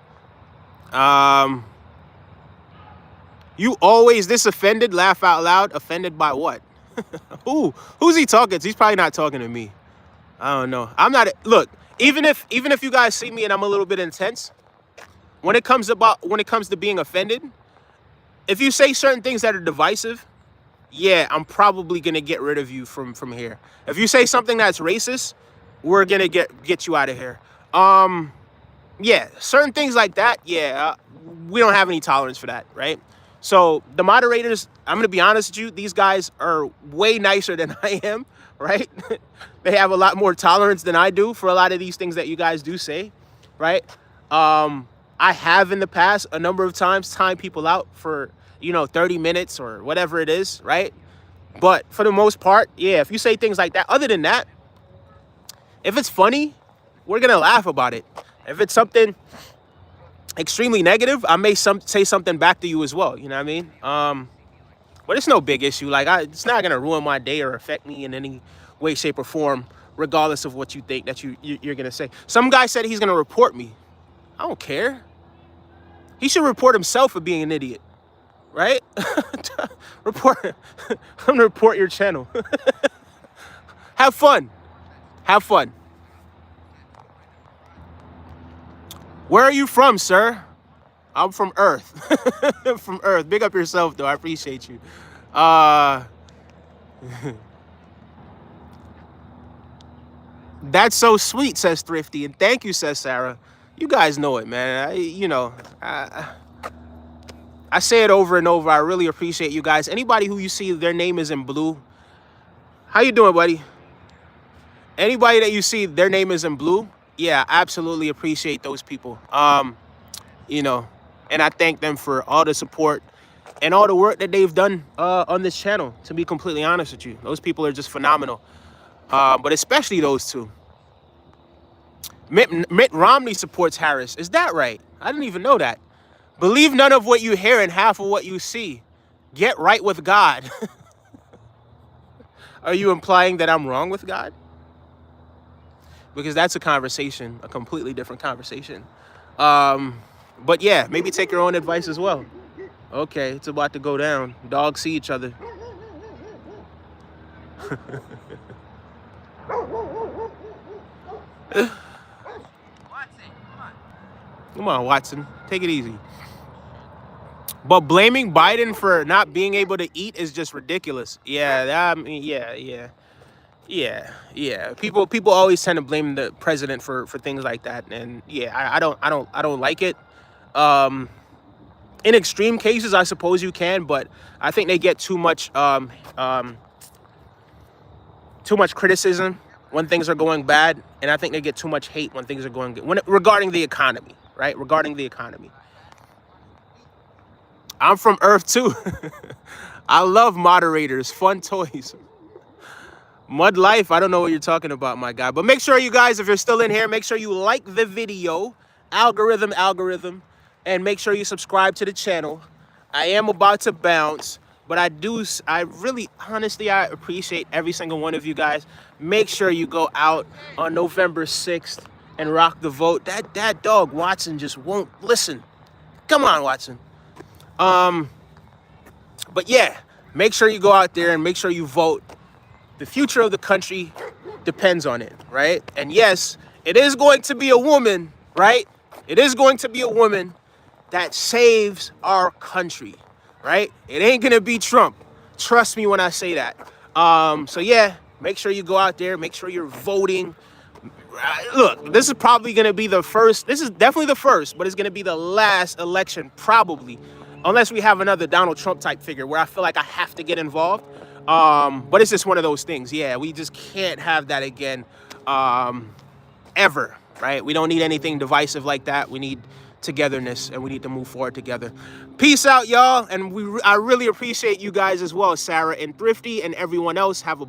A: You always this offended? Laugh out loud. Offended by what? Who's he talking to? He's probably not talking to me. I don't know. I'm not. Look, even if you guys see me and I'm a little bit intense, when it comes to being offended, if you say certain things that are divisive, yeah, I'm probably gonna get rid of you from here. If you say something that's racist, we're gonna get you out of here. Yeah, certain things like that, yeah, we don't have any tolerance for that, right? So the moderators, I'm gonna be honest with you, these guys are way nicer than I am, right? They have a lot more tolerance than I do for a lot of these things that you guys do say, right? I have in the past a number of times timed people out for, 30 minutes or whatever it is, right? But for the most part, yeah, if you say things like that, other than that, if it's funny, we're going to laugh about it. If it's something extremely negative, I may say something back to you as well, you know what I mean? But it's no big issue. Like, it's not going to ruin my day or affect me in any way, shape, or form, regardless of what you think that you're going to say. Some guy said he's going to report me. I don't care. He should report himself for being an idiot, right? I'm going to report your channel. Have fun. Have fun. Where are you from, sir? I'm from Earth. From Earth. Big up yourself, though. I appreciate you. That's so sweet, says Thrifty. And thank you, says Sarah. You guys know it, man. I say it over and over. I really appreciate you guys. Anybody who you see their name is in blue, how you doing, buddy? Anybody that you see their name is in blue, yeah, I absolutely appreciate those people. And I thank them for all the support and all the work that they've done on this channel, to be completely honest with you. Those people are just phenomenal. But especially those two. Mitt Romney supports Harris. Is that right? I didn't even know that. Believe none of what you hear and half of what you see. Get right with God. Are you implying that I'm wrong with God? Because that's a conversation, a completely different conversation. But yeah, maybe take your own advice as well. Okay, it's about to go down. Dogs see each other. Come on, Watson. Take it easy. But blaming Biden for not being able to eat is just ridiculous. Yeah, yeah. People always tend to blame the president for things like that, and yeah, I don't like it. In extreme cases, I suppose you can, but I think they get too much criticism when things are going bad, and I think they get too much hate when things are going good. Regarding the economy, right? Regarding the economy. I'm from Earth too. I love moderators, fun toys. Mud life, I don't know what you're talking about, my guy. But make sure you guys, if you're still in here, make sure you like the video, algorithm, and make sure you subscribe to the channel. I am about to bounce, but I really, honestly, I appreciate every single one of you guys. Make sure you go out on November 6th and rock the vote. That dog, Watson, just won't listen. Come on, Watson. But yeah, make sure you go out there and make sure you vote. The future of the country depends on it, right? And yes, it is going to be a woman, right? It is going to be a woman that saves our country, right? It ain't gonna be Trump. Trust me when I say that. So yeah, make sure you go out there, make sure you're voting. Look, this is probably gonna be the first, this is definitely the first, but it's gonna be the last election, probably. Unless we have another Donald Trump type figure where I feel like I have to get involved. But it's just one of those things. Yeah, we just can't have that again, ever, right? We don't need anything divisive like that. We need togetherness, and we need to move forward together. Peace out, y'all. And I really appreciate you guys as well, Sarah and Thrifty and everyone else. Have a